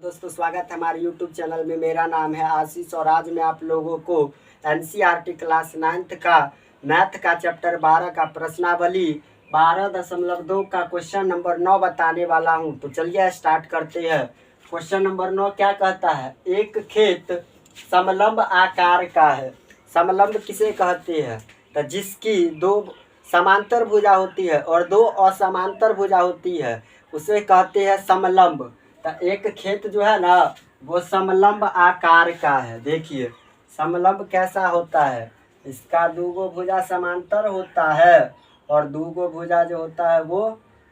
दोस्तों स्वागत है हमारे YouTube चैनल में। मेरा नाम है आशीष और आज मैं आप लोगों को NCERT क्लास 9th का मैथ का चैप्टर 12 का प्रश्नावली 12.2 का क्वेश्चन नंबर 9 बताने वाला हूं। तो चलिए स्टार्ट करते हैं। क्वेश्चन नंबर 9 क्या कहता है? एक खेत समलंब आकार का है। समलंब किसे कहते हैं? तो जिसकी दो समांतर भुजा होती है और दो असमांतर भुजा होती है उसे कहते हैं समलंब। तो एक खेत जो है ना वो समलंब आकार का है। देखिए समलंब कैसा होता है, इसका दूगो भुजा समांतर होता है और दूगो भुजा जो होता है वो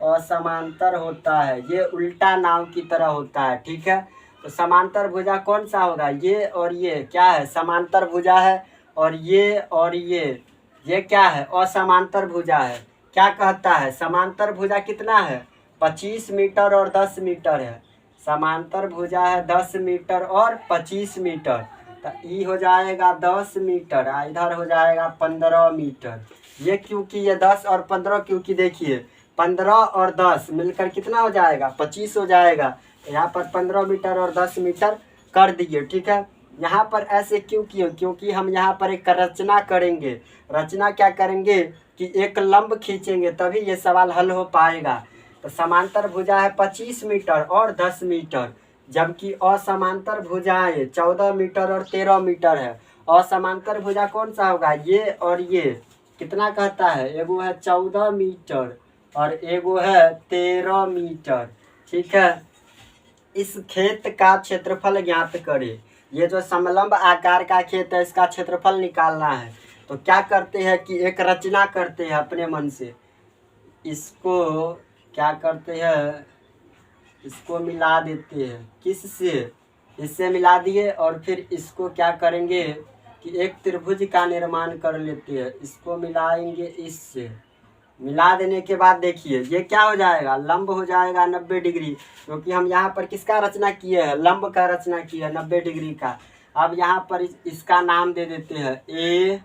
असमांतर होता है। ये उल्टा नाव की तरह होता है, ठीक है। तो समांतर भुजा कौन सा होगा? ये और ये क्या है? समांतर भुजा है। और ये क्या है? असमांतर भुजा है। क्या कहता है? समांतर भुजा कितना है? 25 मीटर और 10 मीटर है। समांतर भुजा है 10 मीटर और 25 मीटर। तो ई हो जाएगा 10 मीटर, इधर हो जाएगा 15 मीटर। ये क्योंकि ये 10 और 15, क्योंकि देखिए 15 और 10 मिलकर कितना हो जाएगा? 25 हो जाएगा। यहाँ पर 15 मीटर और 10 मीटर कर दिए, ठीक है। यहाँ पर ऐसे क्यों किए? क्योंकि हम यहाँ पर एक रचना करेंगे। रचना क्या करेंगे कि एक लंब खींचेंगे तभी ये सवाल हल हो पाएगा। तो समांतर भुजा है 25 मीटर और 10 मीटर, जबकि असमांतर भुजाएं 14 मीटर और 13 मीटर है। असमांतर भुजा कौन सा होगा? ये और ये। कितना कहता है? एगो है 14 मीटर और एगो है 13 मीटर, ठीक है। इस खेत का क्षेत्रफल ज्ञात करें। ये जो समलंब आकार का खेत है इसका क्षेत्रफल निकालना है। तो क्या करते हैं कि एक रचना करते हैं अपने मन से। इसको क्या करते हैं? इसको मिला देते हैं। किससे? इससे मिला दिए और फिर इसको क्या करेंगे कि एक त्रिभुज का निर्माण कर लेते हैं। इसको मिलाएंगे इससे। मिला देने के बाद देखिए ये क्या हो जाएगा? लंब हो जाएगा 90 डिग्री, क्योंकि हम यहाँ पर किसका रचना किए हैं? लंब का रचना किए हैं 90 डिग्री का। अब यहाँ पर इसका नाम दे देते हैं ए,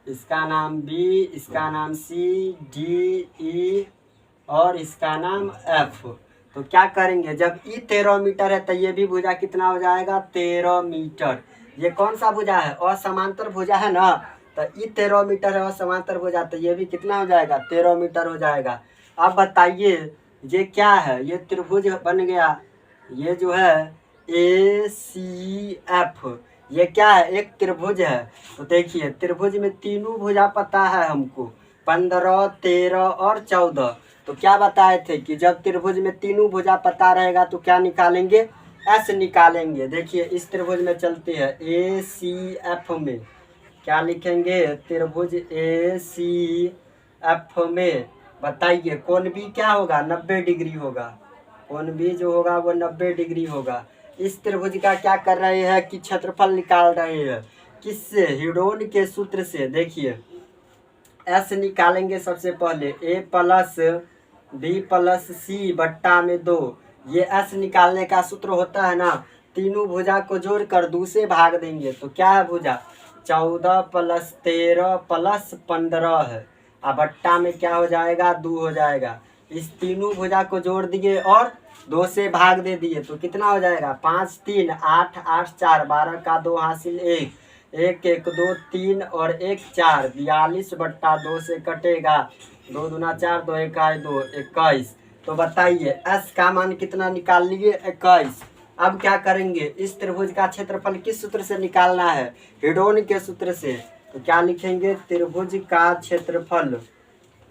इसका नाम बी, इसका नाम सी, डी, ई और इसका नाम एफ। तो क्या करेंगे? जब ई 13 मीटर है तो ये भी भुजा कितना हो जाएगा? 13 मीटर। ये कौन सा भुजा है? असमांतर भुजा है ना। तो ई 13 मीटर है असमांतर भुजा, तो ये भी कितना हो जाएगा? 13 मीटर हो जाएगा। अब बताइए ये क्या है? ये त्रिभुज बन गया। ये जो है ए सी एफ, ये क्या है? एक त्रिभुज है। तो देखिए त्रिभुज में तीनों भुजा पता है हमको, 15, 13 और 14। तो क्या बताए थे कि जब त्रिभुज में तीनों भुजा पता रहेगा तो क्या निकालेंगे? एस निकालेंगे। देखिए इस त्रिभुज में चलते हैं ए सी एफ में। क्या लिखेंगे? त्रिभुज ए सी एफ में बताइए कोण बी क्या होगा? 90 डिग्री होगा। कोण बी जो होगा वो 90 डिग्री होगा। इस त्रिभुज का क्या कर रहे हैं कि क्षेत्रफल निकाल रहे हैं। किससे? हिडोन के सूत्र से। देखिए एस निकालेंगे सबसे पहले, ए प्लस बी प्लस सी बट्टा में 2। ये एस निकालने का सूत्र होता है ना, तीनों भुजा को जोड़कर 2 से भाग देंगे। तो क्या है भुजा? 14 प्लस 13 प्लस 15 है। अब बट्टा में क्या हो जाएगा? 2 हो जाएगा। इस तीनों भुजा को जोड़ दिए और 2 से भाग दे दिए तो कितना हो जाएगा? 5 3 8 8 4 12 का 2 हासिल 1 1 1 2 3 और 1 4, 42 बट्टा 2 से कटेगा। 2 दूना 4, 2 1 2, 21। तो बताइए एस का मान कितना निकाल लिए? 21। अब क्या करेंगे? इस त्रिभुज का क्षेत्रफल किस सूत्र से निकालना है? हिडोन के सूत्र से। तो क्या लिखेंगे? त्रिभुज का क्षेत्रफल,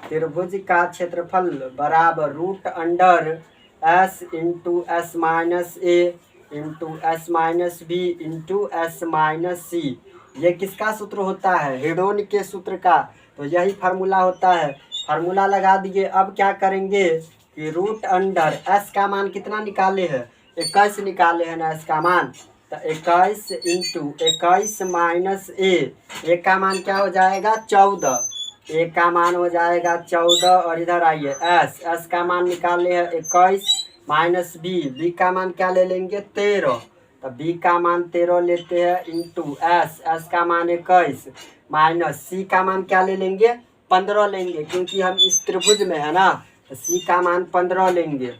त्रिभुज का क्षेत्रफल बराबर root under S into S minus A into S minus B into S minus C. ये किसका सूत्र होता है? हिडोन के सूत्र का। तो यही फार्मूला होता है। फार्मूला लगा दिए। अब क्या करेंगे कि रूट अंडर एस का मान कितना निकाले हैं? 21 निकाले हैं ना एस का मान। तो 21 इंटू 21 माइनस ए का मान क्या हो जाएगा? 14। ए का मान हो जाएगा 14 और इधर आइए एस का मान निकाले हैं 21 माइनस बी का मान क्या ले लेंगे? 13। तो बी का मान 13 लेते हैं इंटू एस का मान 21 माइनस सी का मान क्या ले लेंगे? 15 लेंगे, क्योंकि हम इस त्रिभुज में है ना। तो सी का मान 15 लेंगे।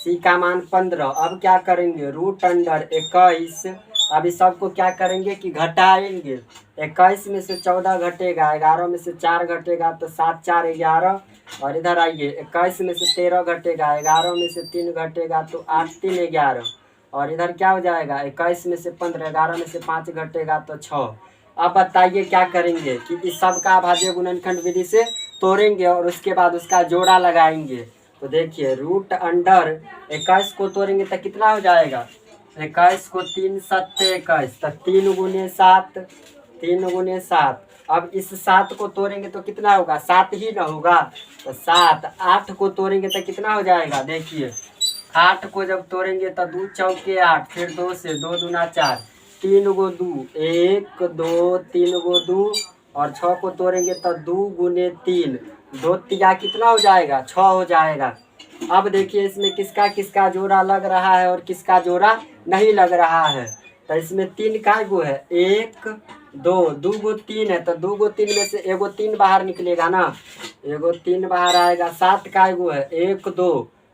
सी का मान 15। अब क्या करेंगे, रूट अंडर 21। अभी सबको क्या करेंगे कि घटाएंगे। 21 में से 14 घटेगा, 11 में से 4 घटेगा तो 7 4 11। और इधर आइए, 21 में से 13 घटेगा, 11 में से 3 घटेगा तो 8 3 11। और इधर क्या हो जाएगा, 21 में से 15, 11 में से 5 घटेगा तो 6। अब बताइए क्या करेंगे कि इस सब का अभाज्य गुणनखंड विधि से तोड़ेंगे और उसके बाद उसका जोड़ा लगाएंगे। तो देखिए, रूट अंडर 21 को तोड़ेंगे तो कितना हो जाएगा, 21 को 3 7 21, तो 3 गुने 7, 3 गुने 7। अब इस 7 को तोड़ेंगे तो कितना होगा, 7 ही ना होगा, तो 7। 8 को तोड़ेंगे तो कितना हो जाएगा, देखिए 8 को जब तोड़ेंगे तो 2 चौके 8, फिर 2 से 2 दूना 4, 3 गो 2 1 2 3 गो 2, और 6 को तोड़ेंगे तो 2 गुने 3, 2 तिया कितना हो जाएगा, 6 हो जाएगा। अब देखिए इसमें किसका किसका जोड़ा लग रहा है और किसका जोड़ा नहीं लग रहा है। तो इसमें 3 का गो है, 1 2, 2 गो 3 है, तो 2 गो 3 में से एगो 3 बाहर निकलेगा ना, एगो 3 बाहर आएगा। 7 का गो है, 1 2,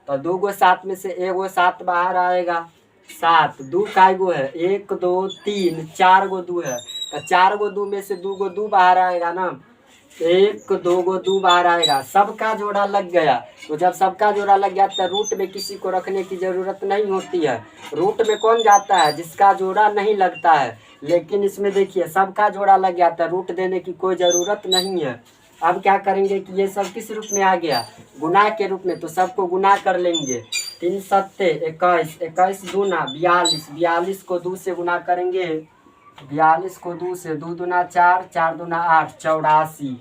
तो 2 गो 7 में से एगो 7 बाहर आएगा। 7 2 का गो है, 1 2 3, 4 गो 2 है, तो 4 गो 2 में से 2 गो 2 बाहर आएगा ना, 1 2 गो 2 बाहर आएगा। सबका जोड़ा लग गया। तो जब सबका जोड़ा लग गया तो रूट में किसी को रखने की ज़रूरत नहीं होती है। रूट में कौन जाता है, जिसका जोड़ा नहीं लगता है। लेकिन इसमें देखिए सबका जोड़ा लग गया तो रूट देने की कोई ज़रूरत नहीं है। अब क्या करेंगे कि ये सब किस रूप में आ गया, गुना के रूप में, तो सबको गुना कर लेंगे। 3 7 21, 21 दूना 42, 42 को 2 से गुना करेंगे, 42 को 2 से, 2 दूना 4, 4 दूना 8, 84,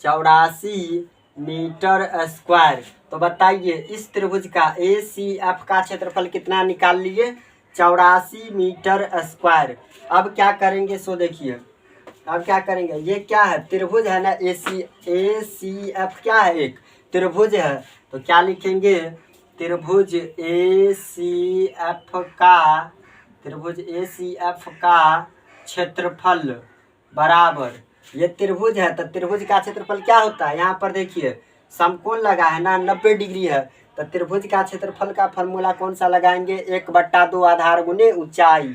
84 मीटर स्क्वायर। तो बताइए इस त्रिभुज का ACF का क्षेत्रफल कितना निकाल लिए, 84 मीटर स्क्वायर। अब क्या करेंगे, सो देखिए अब क्या करेंगे, ये क्या है, त्रिभुज है ना, ACF क्या है, एक त्रिभुज है। तो क्या लिखेंगे, त्रिभुज ACF का क्षेत्रफल बराबर, ये त्रिभुज है तो त्रिभुज का क्षेत्रफल क्या होता है, यहाँ पर देखिए समकोण लगा है ना, 90 डिग्री है। तो त्रिभुज का क्षेत्रफल का फॉर्मूला कौन सा लगाएंगे, 1/2 आधार गुने ऊंचाई।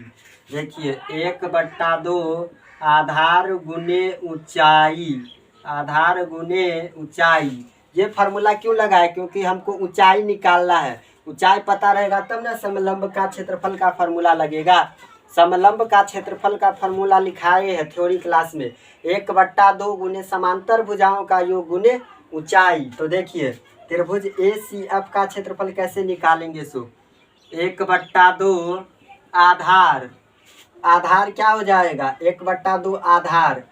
देखिए 1/2 आधार गुने ऊंचाई, आधार गुने ऊंचाई। ये फार्मूला क्यों लगाए, क्योंकि हमको ऊंचाई निकालना है। ऊंचाई पता रहेगा तब ना समलंब का क्षेत्रफल का फार्मूला लगेगा। समलंब का क्षेत्रफल का फार्मूला लिखाए है थ्योरी क्लास में, 1/2 गुने समांतर भुजाओं का योग गुने ऊंचाई। तो देखिए त्रिभुज ACF का क्षेत्रफल कैसे निकालेंगे, सो 1/2 आधार, आधार क्या हो जाएगा, 1/2 आधार।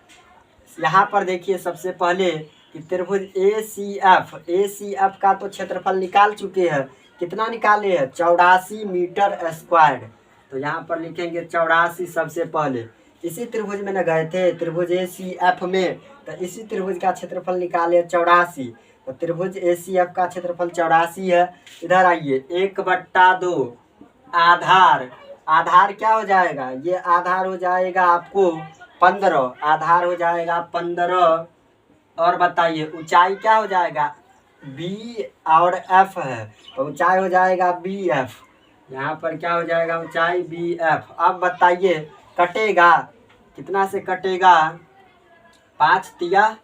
यहाँ पर देखिए सबसे पहले कि त्रिभुज ACF का तो क्षेत्रफल निकाल चुके हैं। कितना निकाले हैं, 84 मीटर स्क्वायर। तो यहाँ पर लिखेंगे 84 सबसे पहले। इसी त्रिभुज में न गए थे, त्रिभुज ACF में, तो इसी त्रिभुज का क्षेत्रफल निकाले 84। तो त्रिभुज ACF का क्षेत्रफल 84 है। इधर आइए, 1/2 आधार, आधार क्या हो जाएगा, ये आधार हो जाएगा आपको 15, आधार हो जाएगा 15। और बताइए ऊंचाई क्या हो जाएगा, B और F है, तो ऊंचाई हो जाएगा BF। यहाँ पर क्या हो जाएगा, ऊंचाई BF। अब बताइए कटेगा, कितना से कटेगा, 5 तिया,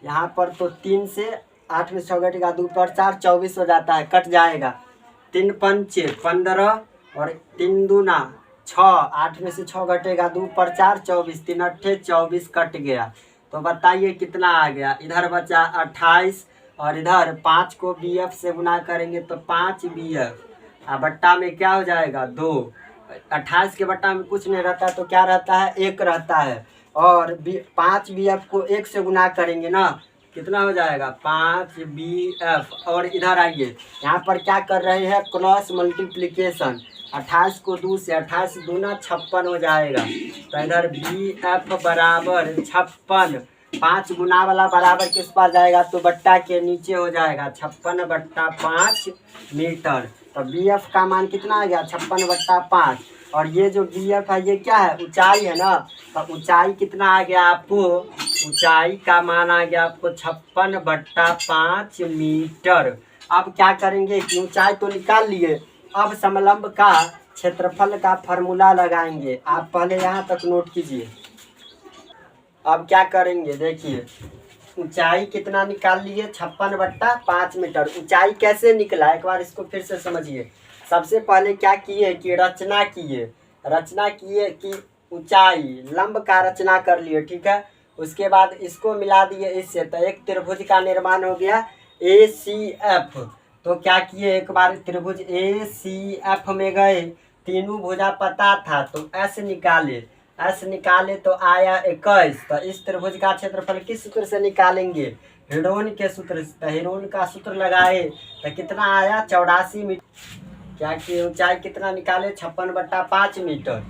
यहाँ पर तो 3 से 8 में 6 घटेगा, 2 पर 4, 24 हो जाता है, कट जाएगा। 3 पंचे 15 और 3 दूना 6, 8 में से 6 घटेगा, 2 पर 4 24, 3 अट्ठे 24, कट गया। तो बताइए कितना आ गया, इधर बचा 28 और इधर 5 को BF से गुना करेंगे तो 5 BF। बट्टा में क्या हो जाएगा, 2। 28 के बट्टा में कुछ नहीं रहता तो क्या रहता है, 1 रहता है। और 5 BF को 1 से गुना करेंगे ना, कितना हो जाएगा, 5 BF। और इधर आइए, यहाँ पर क्या कर रहे हैं, क्रॉस मल्टीप्लिकेशन। 28 को 2 से, 28 दूना 56 हो जाएगा। तो इधर BF बराबर 56, 5 गुना वाला बराबर किस पास जाएगा, तो बट्टा के नीचे हो जाएगा, 56/5 मीटर। तो BF का मान कितना आ गया, 56/5। और ये जो BF है ये क्या है, ऊंचाई है ना, तो ऊंचाई कितना आ गया आपको, ऊंचाई का मान आ गया आपको 56/5 मीटर। अब क्या करेंगे कि ऊंचाई तो निकाल लिए, अब समलंब का क्षेत्रफल का फॉर्मूला लगाएंगे। आप पहले यहाँ तक नोट कीजिए। अब क्या करेंगे, देखिए ऊंचाई कितना निकाल लिए, 56/5 मीटर। ऊंचाई कैसे निकला, एक बार इसको फिर से समझिए। सबसे पहले क्या किए कि रचना किए कि ऊंचाई लंब का रचना कर लिए, ठीक है। उसके बाद इसको मिला दिए इससे, तो एक त्रिभुज का निर्माण हो गया ACF। तो क्या किए, एक बार त्रिभुज ACF में गए, तीनों भुजा पता था तो S निकाले तो आया 21। तो इस त्रिभुज का क्षेत्रफल किस सूत्र से निकालेंगे, हेरोन के सूत्र से। तो हेरोन का सूत्र लगाए तो कितना आया, 84 मीटर। क्या कि ऊंचाई कितना निकाले, 56/5 मीटर।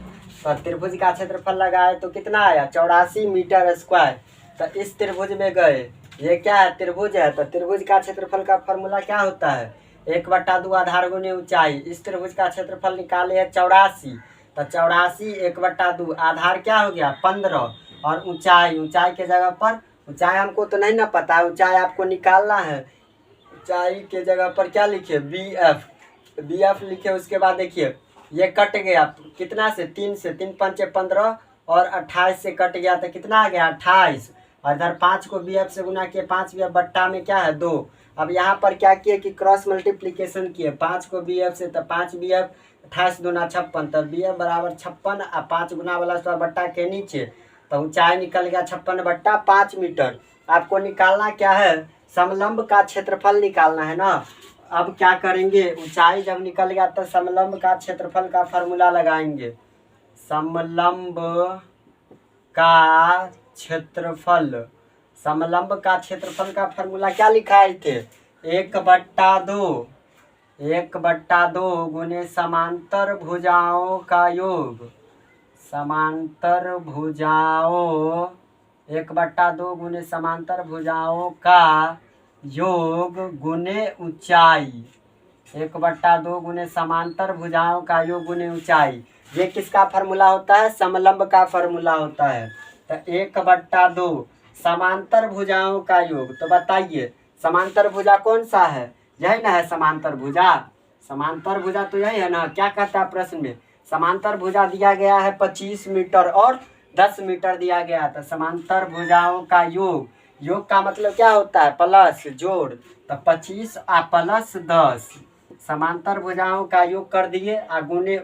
तो त्रिभुज का क्षेत्रफल लगाए तो कितना आया, 84 मीटर स्क्वायर। तो इस त्रिभुज में गए, ये क्या है, त्रिभुज है। तो त्रिभुज का क्षेत्रफल का फॉर्मूला क्या होता है, 1/2 आधार गुने ऊंचाई। इस त्रिभुज का क्षेत्रफल निकाले है 84। तो 84 1/2, आधार क्या हो गया 15, और ऊंचाई के जगह पर, ऊंचाई हमको तो नहीं ना पता, ऊंचाई आपको निकालना है। ऊंचाई के जगह पर क्या लिखे, BF लिखे। उसके बाद देखिए ये कट गया कितना से, 3 से, 3 पंचे 15 और 28 से कट गया तो कितना आ गया 28। और इधर 5 को BF से गुना किए, 5 BF बट्टा में क्या है 2। अब यहाँ पर क्या किए कि क्रॉस मल्टीप्लीकेशन किए, 5 को BF से, तो 5 BF 28 दूना 56, तो BF बराबर 56 और 5 गुना वाला स्क्वायर बट्टा के नीचे। तो ऊंचाई निकल गया 56/5 मीटर। आपको निकालना क्या है, समलंब का क्षेत्रफल निकालना है ना। अब क्या करेंगे, ऊंचाई जब निकल गया तो समलंब का क्षेत्रफल का फॉर्मूला लगाएंगे। समलंब का क्षेत्रफल, समलंब का क्षेत्रफल का फॉर्मूला क्या लिखाए थे, 1/2 गुने समांतर भुजाओं का योग। समांतर भुजाओं 1/2 गुने समांतर भुजाओं का योग गुने ऊंचाई। 1/2 गुने समांतर भुजाओं का योग गुने ऊंचाई। ये किसका फार्मूला होता है, समलंब का फार्मूला होता है। तो 1/2 समांतर भुजाओं का योग। तो बताइए समांतर भुजा कौन सा है, यही ना है समांतर भुजा। समांतर भुजा तो यही है ना। क्या कहता है प्रश्न में, समांतर भुजा दिया गया है 25 मीटर और 10 मीटर दिया गया था। समांतर भुजाओं का योग का मतलब क्या होता है, प्लस जोड़। तो 25 प्लस 10, समांतर भुजाओं का योग कर दिए। गुने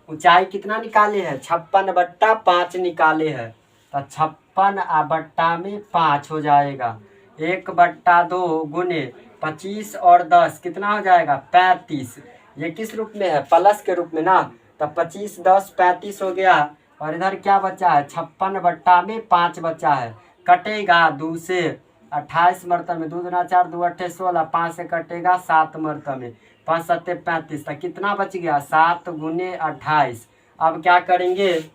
ऊंचाई कितना निकाले हैं, 56/5 निकाले हैं। तो 56/5 हो जाएगा। 1/2 गुने 25 और 10 कितना हो जाएगा 35। ये किस रूप में है, प्लस के रूप में ना। तो 25 10 35 हो गया। और इधर क्या बचा है, 56/5 बचा है। कटेगा 2 से, 28 मरतबे, 2 दूना 4, 2 8 16, 5 से कटेगा 7 मरतबे, 5 7 35। तो कितना बच गया, 7 गुने 28। अब क्या करेंगे,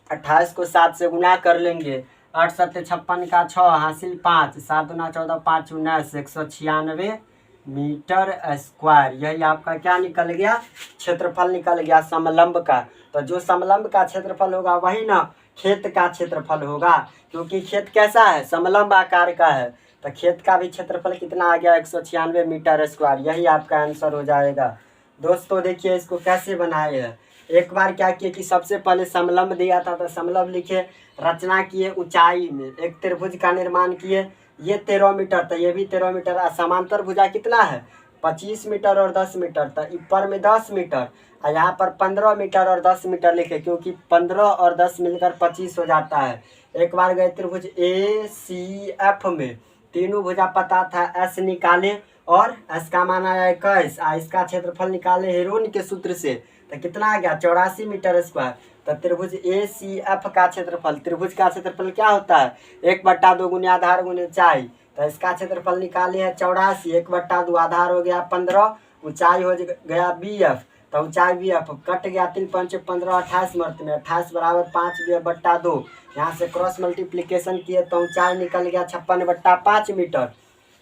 28 को 7 से गुना कर लेंगे। 8 7 56 का 6 हासिल 5, 7 दूना 14, 5 19, 196 मीटर स्क्वायर। यही आपका क्या निकल गया, क्षेत्रफल निकल गया समलंब का। तो जो समलंब का क्षेत्रफल होगा वही ना खेत का क्षेत्रफल होगा, क्योंकि खेत कैसा है, समलंब आकार का है। तो खेत का भी क्षेत्रफल कितना आ गया, 196 मीटर स्क्वायर। यही आपका आंसर हो जाएगा। दोस्तों देखिए इसको कैसे बनाए हैं। एक बार क्या किए कि सबसे पहले समलंब दिया था तो समलंब लिखे, रचना किए ऊंचाई में, एक त्रिभुज का निर्माण किए। ये 13 मीटर, तो ये भी 13 मीटर। समांतर भुजा कितना है, 25 मीटर और 10 मीटर। तो ऊपर में 10 मीटर और यहाँ पर 15 मीटर और 10 मीटर लिखे, क्योंकि 15 और 10 मिलकर 25 हो जाता है। एक बार गए त्रिभुज ACF में, तीनों भुजा पता था, S निकाले और S का मान आया 21। इसका क्षेत्रफल निकाले हेरोन के सूत्र से, तो कितना आ गया 84 मीटर स्क्वायर। तो त्रिभुज ACF का क्षेत्रफल, त्रिभुज का क्षेत्रफल क्या होता है, 1/2 गुने आधार गुने ऊंचाई। तो इसका क्षेत्रफल निकाले है 84, 1/2 आधार हो गया 15, ऊंचाई हो गया BF। तो ऊंचाई BF कट गया, 3 5 15, 28 मर्त में, 28 बराबर 5 BF/2। यहाँ से क्रॉस मल्टीप्लीकेशन किए तो ऊंचाई निकल गया 56/5 मीटर।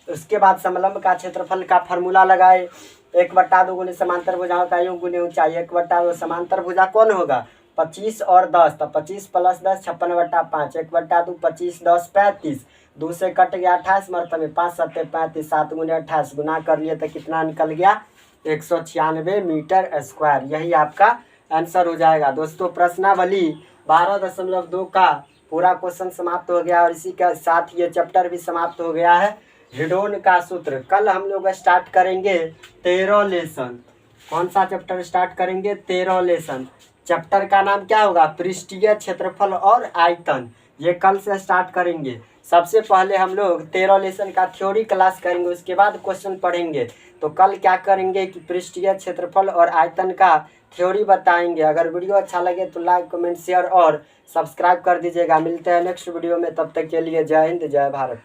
उसके बाद समलंब का क्षेत्रफल का फार्मूला लगाए, 1/2 गुने समांतर भुजाओं का योग गुने ऊंचाई। 1/2 समांतर भुजा कौन होगा, 25 और 10, तो 25 प्लस 10 56/5, 1/2 25 10 35, 2 से कट गया 28 मरतबे 5 7 35, 7 गुने 28 गुना कर लिए तो कितना निकल गया 196 मीटर स्क्वायर। यही आपका आंसर हो जाएगा। दोस्तों प्रश्नावली 12.2 का पूरा क्वेश्चन समाप्त हो गया और इसी के साथ ये चैप्टर भी समाप्त हो गया है। हिडोन का सूत्र कल हम लोग स्टार्ट करेंगे 13 लेसन। कौन सा चैप्टर स्टार्ट करेंगे? 13 लेसन। चैप्टर का नाम क्या होगा? पृष्ठीय क्षेत्रफल और आयतन। ये कल से स्टार्ट करेंगे। सबसे पहले हम लोग 13 लेसन का थ्योरी क्लास करेंगे, उसके बाद क्वेश्चन पढ़ेंगे। तो कल क्या करेंगे कि पृष्ठीय क्षेत्रफल और आयतन का थ्योरी बताएंगे। अगर वीडियो अच्छा लगे तो लाइक कमेंट शेयर और सब्सक्राइब कर दीजिएगा। मिलते हैं नेक्स्ट वीडियो में, तब तक के लिए जय हिंद जय भारत।